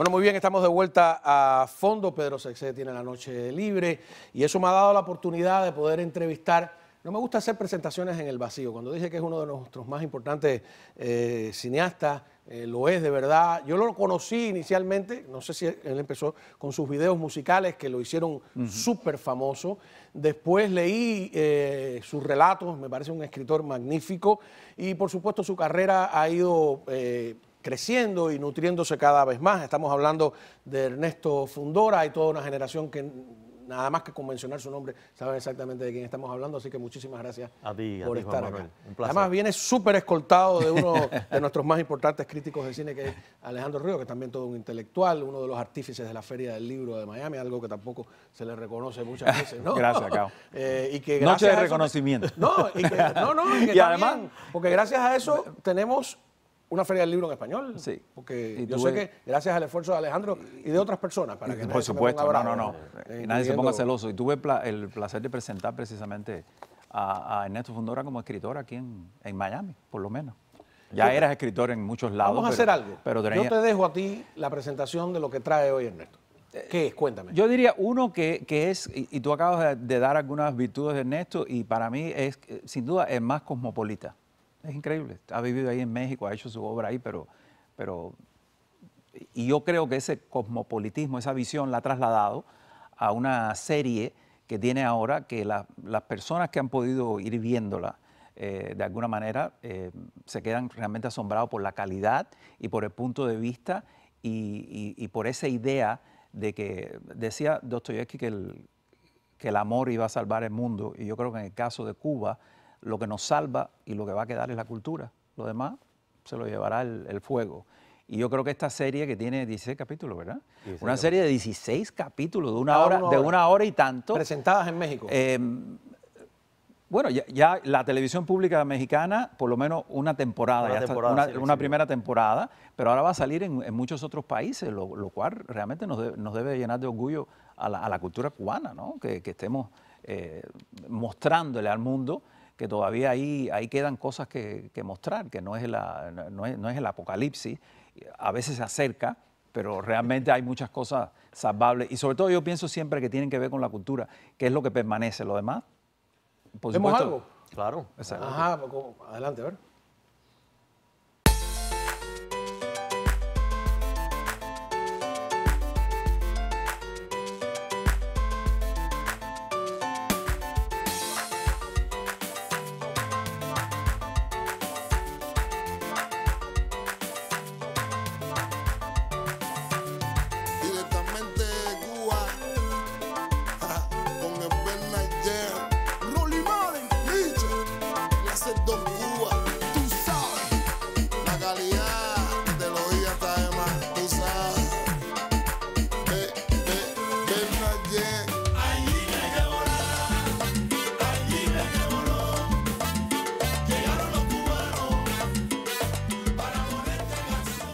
Bueno, muy bien, estamos de vuelta a fondo. Pedro Sexé tiene la noche libre y eso me ha dado la oportunidad de poder entrevistar. No me gusta hacer presentaciones en el vacío. Cuando dije que es uno de nuestros más importantes cineastas, lo es de verdad. Yo lo conocí inicialmente, no sé si él empezó con sus videos musicales que lo hicieron súper famoso. Después leí sus relatos, me parece un escritor magnífico y por supuesto su carrera ha ido creciendo y nutriéndose cada vez más. Estamos hablando de Ernesto Fundora. Hay toda una generación que nada más que con mencionar su nombre saben exactamente de quién estamos hablando, así que muchísimas gracias por estar acá. Un placer. Además viene súper escoltado de uno de nuestros más importantes críticos de cine, que es Alejandro Río, que también todo un intelectual, uno de los artífices de la Feria del Libro de Miami, algo que tampoco se le reconoce muchas veces, ¿no? Gracias, Cao. Y que Noche de a eso, reconocimiento. y que Y además, también, porque gracias a eso tenemos una Feria del Libro en español. Sí. Porque yo sé que gracias al esfuerzo de Alejandro y de otras personas, para que por supuesto, y nadie se ponga celoso. Y tuve el placer de presentar precisamente a Ernesto Fundora como escritor aquí en Miami, por lo menos. Ya eras escritor en muchos lados. Vamos a hacer algo. Pero yo te dejo a ti la presentación de lo que trae hoy Ernesto. ¿Qué es? Cuéntame. Yo diría uno que es, y tú acabas de dar algunas virtudes de Ernesto, y para mí es sin duda el más cosmopolita. Es increíble. Ha vivido ahí en México, ha hecho su obra ahí, y yo creo que ese cosmopolitismo, esa visión la ha trasladado a una serie que tiene ahora que las personas que han podido ir viéndola de alguna manera se quedan realmente asombrados por la calidad y por el punto de vista y por esa idea de que decía Dostoyevsky que el amor iba a salvar el mundo, y yo creo que en el caso de Cuba lo que nos salva y lo que va a quedar es la cultura. Lo demás se lo llevará el fuego. Y yo creo que esta serie, que tiene 16 capítulos, ¿verdad? Una serie de 16 capítulos, de una hora y tanto. Presentadas en México. Bueno, ya la televisión pública mexicana, por lo menos una temporada, una primera temporada, pero ahora va a salir en muchos otros países, lo cual realmente nos debe llenar de orgullo a la cultura cubana, ¿no? Que estemos mostrándole al mundo que todavía ahí quedan cosas que mostrar, que no es el apocalipsis. A veces se acerca, pero realmente hay muchas cosas salvables. Y sobre todo yo pienso siempre que tienen que ver con la cultura, que es lo que permanece. Lo demás, por ¿Vemos supuesto, algo? Claro. Exacto. Ajá, adelante, a ver.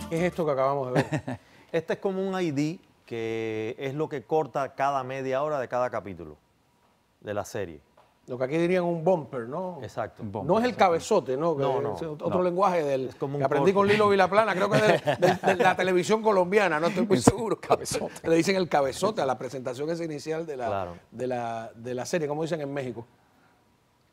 ¿Qué es esto que acabamos de ver? Este es como un ID que es lo que corta cada media hora de cada capítulo de la serie. Lo que aquí dirían un bumper, ¿no? Exacto. No es el cabezote, ¿no? No, Es otro lenguaje como que aprendí con Lilo Vilaplana, creo que es de la televisión colombiana, no estoy muy seguro. Cabezote. Le dicen el cabezote a la presentación esa inicial Claro. de la serie, como dicen en México.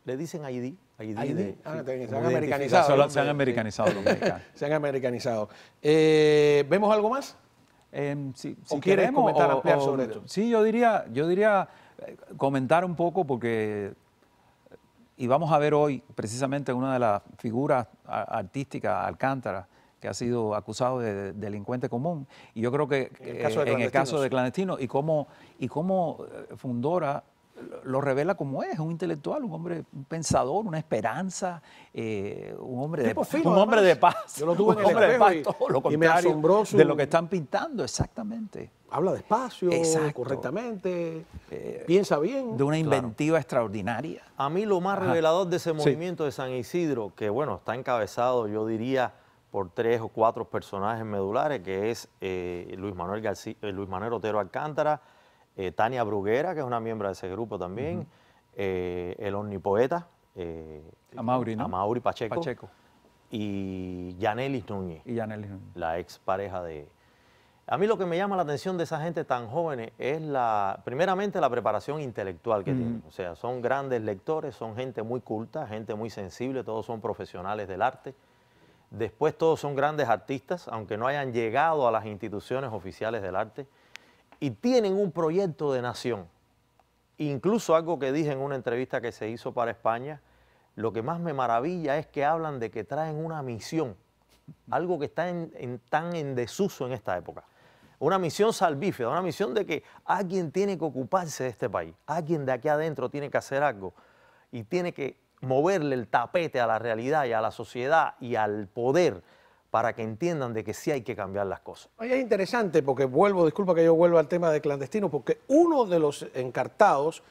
Le dicen ID. Se han como americanizado. Solo se han americanizado los mexicanos. Se han americanizado. ¿Vemos algo más? Si ¿O quieres queremos, comentar, ampliar sobre esto? Sí, yo diría comentar un poco porque, y vamos a ver hoy precisamente una de las figuras artísticas, Alcántara, que ha sido acusado de delincuente común. Y yo creo que en el caso de Clandestino, y cómo Fundora lo revela como es, un intelectual, un hombre, un pensador, una esperanza, un hombre de paz. Yo lo tuve en el hombre de espejo paz, todo lo y me contrario asombró de lo que están pintando, exactamente. Habla despacio, Exacto. correctamente, piensa bien. De una inventiva extraordinaria. A mí lo más revelador de ese movimiento de San Isidro, que bueno, está encabezado, yo diría, por 3 o 4 personajes medulares, que es Luis Manuel Otero Alcántara, Tania Bruguera, que es una miembro de ese grupo también, el omnipoeta, Amaury, ¿no? Amaury Pacheco, y Yanelis Núñez, Y Yanelis Núñez. la ex pareja de A mí lo que me llama la atención de esa gente tan jóvenes es primeramente la preparación intelectual que tienen. O sea, son grandes lectores, son gente muy culta, gente muy sensible, todos son profesionales del arte. Después todos son grandes artistas, aunque no hayan llegado a las instituciones oficiales del arte. Y tienen un proyecto de nación. Incluso algo que dije en una entrevista que se hizo para España, lo que más me maravilla es que hablan de que traen una misión, algo que está tan en desuso en esta época. Una misión salvífica, una misión de que alguien tiene que ocuparse de este país, alguien de aquí adentro tiene que hacer algo y tiene que moverle el tapete a la realidad y a la sociedad y al poder para que entiendan de que sí hay que cambiar las cosas. Oye, es interesante porque disculpa que yo vuelva al tema de clandestino, porque uno de los encartados,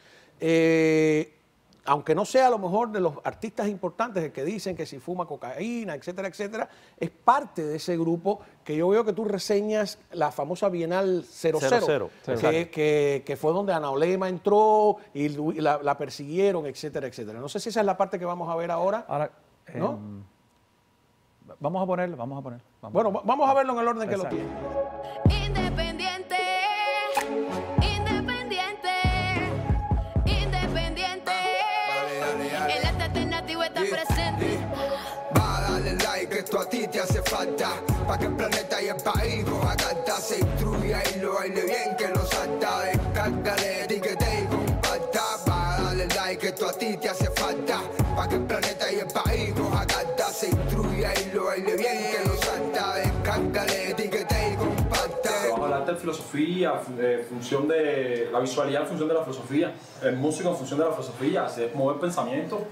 aunque no sea a lo mejor de los artistas importantes, el que dicen que si fuma cocaína, etcétera, etcétera, es parte de ese grupo que yo veo que tú reseñas la famosa Bienal 00, que fue donde Ana Olema entró y la persiguieron, etcétera, etcétera. No sé si esa es la parte que vamos a ver ahora. ¿No? Vamos a ponerlo. Bueno, vamos a verlo en el orden que lo tiene. Independiente, independiente, independiente. El arte alternativo está presente. Va a darle like, esto a ti te hace falta. Pa' que el planeta y el país coja carta, se instruya y lo baile bien que lo salta. Descárgale, etiquete y comparta. Va a darle like, esto a ti te hace falta. Pa' que el planeta y el país coja carta, se instruya y lo baile bien que lo salta. Descárgale, etiquete y comparta. Trabajo el arte en filosofía, función de la visualidad en función de la filosofía, el músico en función de la filosofía, es mover pensamiento.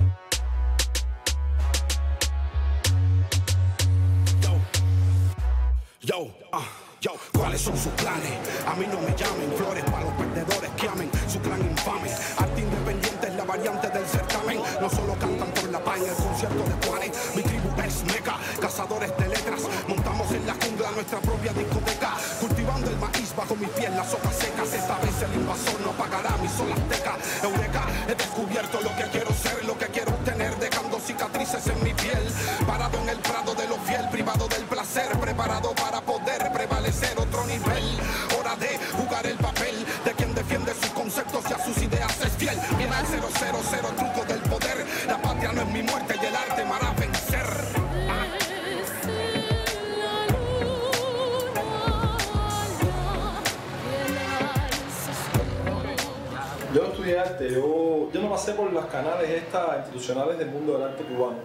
Yo, ¿cuáles son sus planes? A mí no me llamen flores para los perdedores que amen su clan infame. Arte independiente es la variante del certamen. No solo cantan por la paz en el concierto de Juanes. Mi tribu es meca, cazadores de letras. Montamos en la jungla nuestra propia discoteca. Cultivando el maíz bajo mi piel, las hojas secas. Esta vez el invasor no pagará mi sol azteca. Eureka, he descubierto lo que quiero ser, lo que quiero obtener, dejando cicatrices en mi piel. Parado en el prado de lo fiel, privado del placer, preparado para poder prevalecer otro nivel. Hora de jugar el papel de quien defiende sus conceptos y a sus ideas es fiel. Viene el 000, truco del poder. La patria no es mi muerte y el arte me hará vencer. Yo estudié arte, yo no pasé por las canales institucionales del mundo del arte cubano.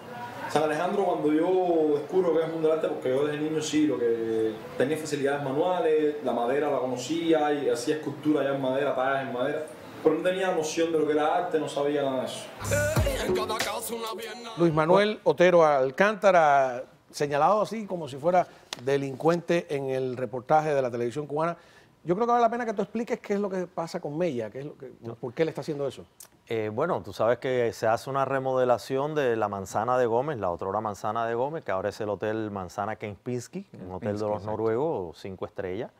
San Alejandro, cuando yo descubro que es el mundo del arte, porque yo desde niño sí, lo que tenía facilidades manuales, la madera la conocía y hacía escultura ya en madera, tallas en madera, pero no tenía noción de lo que era arte, no sabía nada de eso. Luis Manuel Otero Alcántara, señalado así como si fuera delincuente en el reportaje de la televisión cubana. Yo creo que vale la pena que tú expliques qué es lo que pasa con Mella, por qué le está haciendo eso. Bueno, tú sabes que se hace una remodelación de la Manzana de Gómez, la otrora Manzana de Gómez, que ahora es el Hotel Manzana Kempinski, un hotel de los noruegos, 5 estrellas.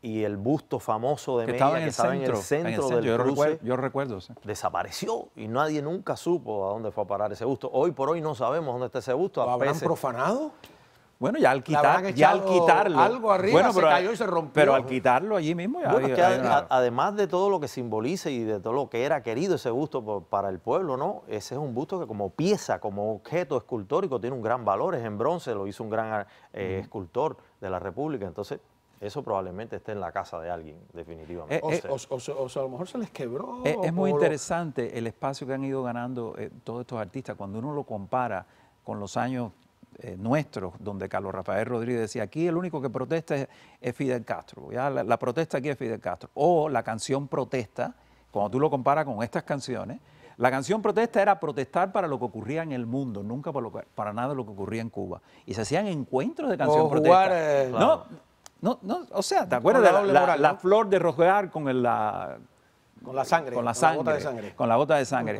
Y el busto famoso de Mella, que estaba en el centro del cruce, yo recuerdo, sí. Desapareció y nadie nunca supo a dónde fue a parar ese busto. Hoy por hoy no sabemos dónde está ese busto. ¿Lo habrán profanado? Bueno, ya al quitarlo. Algo arriba se cayó y se rompió. Pero al quitarlo allí mismo ya bueno, además de todo lo que simboliza y de todo lo que era querido ese busto para el pueblo, ¿no? Ese es un busto que como pieza, como objeto escultórico, tiene un gran valor. Es en bronce, lo hizo un gran escultor de la República. Entonces, eso probablemente esté en la casa de alguien, definitivamente. O sea, a lo mejor se les quebró. Es muy interesante el espacio que han ido ganando todos estos artistas. Cuando uno lo compara con los años nuestros, donde Carlos Rafael Rodríguez decía, aquí el único que protesta es Fidel Castro, ya la protesta aquí es Fidel Castro. O la canción Protesta, cuando tú lo comparas con estas canciones, la canción Protesta era protestar para lo que ocurría en el mundo, nunca para nada lo que ocurría en Cuba. Y se hacían encuentros de canción Protesta. No, o sea, ¿te acuerdas de la flor de rojear con la sangre, con la gota de sangre. Con la gota de sangre.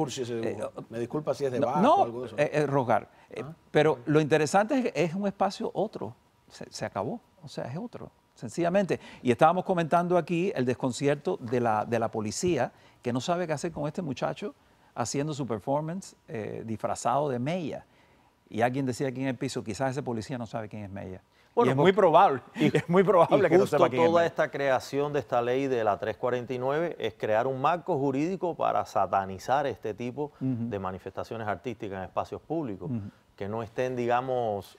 Me disculpa si es de Bach o algo de eso. Es rogar. Pero lo interesante es que es un espacio otro. Se acabó. O sea, es otro. Sencillamente. Y estábamos comentando aquí el desconcierto de la policía, que no sabe qué hacer con este muchacho haciendo su performance disfrazado de Mella. Y alguien decía aquí en el piso, quizás ese policía no sabe quién es Mella. Bueno, y es muy probable, es muy probable que no sepa quién es. Toda esta creación de esta ley de la 349 es crear un marco jurídico para satanizar este tipo de manifestaciones artísticas en espacios públicos, que no estén, digamos,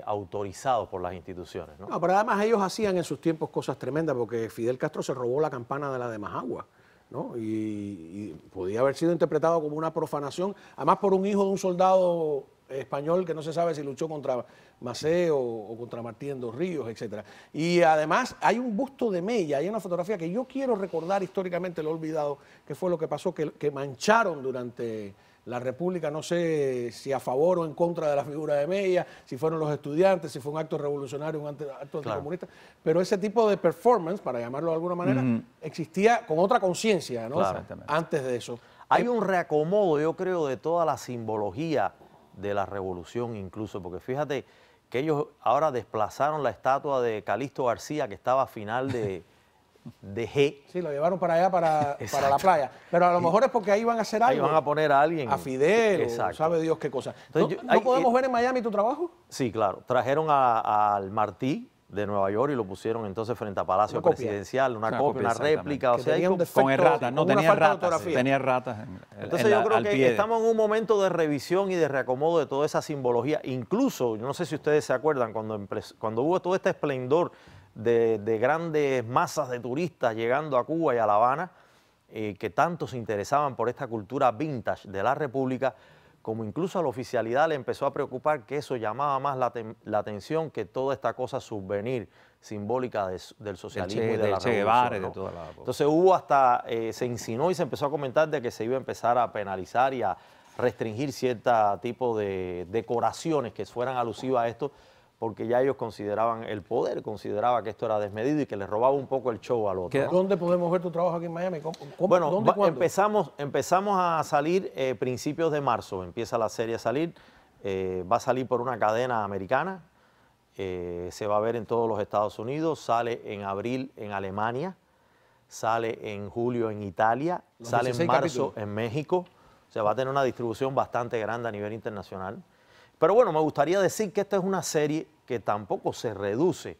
autorizados por las instituciones, ¿no? No, pero además ellos hacían en sus tiempos cosas tremendas, porque Fidel Castro se robó la campana de la de Majagua, ¿no? Y podía haber sido interpretado como una profanación, además por un hijo de un soldado español que no se sabe si luchó contra Maceo o contra Martín dos Ríos, etc. Y además hay un busto de Mella, hay una fotografía que yo quiero recordar históricamente, lo he olvidado, que fue lo que pasó, que mancharon durante la República, no sé si a favor o en contra de la figura de Mella, si fueron los estudiantes, si fue un acto revolucionario, un acto anticomunista, pero ese tipo de performance, para llamarlo de alguna manera, existía con otra conciencia, ¿no? Antes de eso. Hay un reacomodo, yo creo, de toda la simbología de la revolución incluso, porque fíjate que ellos ahora desplazaron la estatua de Calixto García, que estaba a final de G. Sí, lo llevaron para allá, para la playa. Pero a lo mejor es porque ahí van a hacer algo. Ahí van a poner a alguien. A Fidel, o sabe Dios qué cosa. Entonces, ¿No podemos ver en Miami tu trabajo? Sí, claro. Trajeron al Martí de Nueva York y lo pusieron entonces frente a Palacio Presidencial, una copia, una réplica. O sea, con erratas, no tenía ratas. Tenía ratas. Entonces yo creo que estamos en un momento de revisión y de reacomodo de toda esa simbología. Incluso, yo no sé si ustedes se acuerdan, cuando hubo todo este esplendor de grandes masas de turistas llegando a Cuba y a La Habana, que tanto se interesaban por esta cultura vintage de la República, como incluso a la oficialidad le empezó a preocupar que eso llamaba más la atención que toda esta cosa subvenir simbólica del socialismo y de la Che Guevara, revolución, ¿no? de toda la... Entonces hubo hasta, se insinuó y se empezó a comentar de que se iba a empezar a penalizar y a restringir cierto tipo de decoraciones que fueran alusivas a esto, porque ya ellos consideraban, el poder consideraba que esto era desmedido y que les robaba un poco el show al otro, ¿no? ¿Dónde podemos ver tu trabajo aquí en Miami? Bueno, ¿dónde, empezamos a salir principios de marzo, empieza la serie a salir, va a salir por una cadena americana, se va a ver en todos los Estados Unidos, sale en abril en Alemania, sale en julio en Italia, sale en marzo en México, o sea, va a tener una distribución bastante grande a nivel internacional. Pero bueno, me gustaría decir que esta es una serie que tampoco se reduce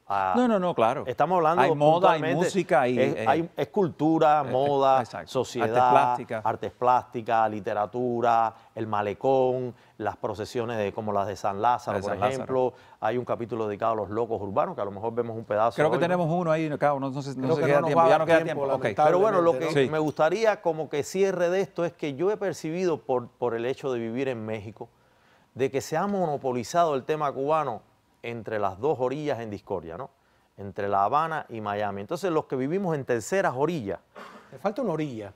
a... No, claro. Estamos hablando... Hay moda, hay música, es cultura, moda, sociedad, artes plásticas, literatura, el malecón, las procesiones como las de San Lázaro, por ejemplo. Hay un capítulo dedicado a los locos urbanos, que a lo mejor vemos un pedazo. Creo que tenemos uno ahí, no sé queda tiempo, ya no queda tiempo. Pero bueno, lo que me gustaría como que cierre de esto es que yo he percibido por el hecho de vivir en México, de que se ha monopolizado el tema cubano entre las dos orillas en discordia, ¿no? Entre La Habana y Miami. Entonces, los que vivimos en terceras orillas... Le falta una orilla,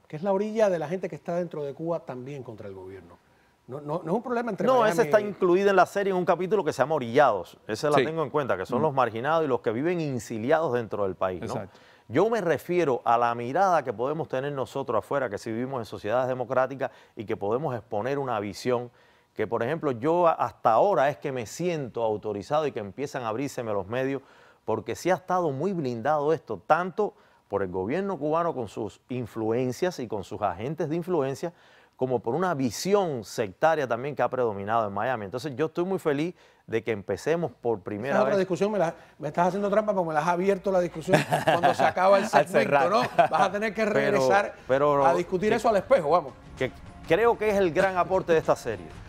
que es la orilla de la gente que está dentro de Cuba también contra el gobierno. No es un problema entre Miami esa está incluida en la serie en un capítulo que se llama Orillados. Esa la tengo en cuenta, que son los marginados y los que viven insiliados dentro del país, ¿no? Exacto. Yo me refiero a la mirada que podemos tener nosotros afuera, que si vivimos en sociedades democráticas y que podemos exponer una visión que, por ejemplo, yo hasta ahora es que me siento autorizado y que empiezan a abrírseme los medios, porque sí ha estado muy blindado esto, tanto por el gobierno cubano con sus influencias y con sus agentes de influencia, como por una visión sectaria también que ha predominado en Miami. Entonces yo estoy muy feliz de que empecemos por primera vez. Otra discusión, me estás haciendo trampa porque me la has abierto la discusión cuando se acaba el segmento, ¿no? Vas a tener que regresar a discutir eso al espejo, vamos. Que creo que es el gran aporte de esta serie.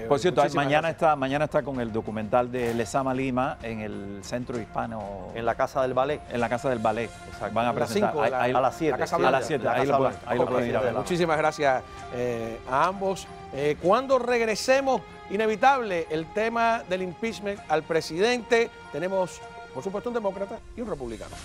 Por cierto, mañana está con el documental de Lezama Lima en el Centro Hispano. En la Casa del Ballet. En la Casa del Ballet. Exacto. Van a presentar. A las 7. A las 7. Ahí lo pueden ir a ver. Muchísimas gracias a ambos. Cuando regresemos, inevitable el tema del impeachment al presidente. Tenemos, por supuesto, un demócrata y un republicano.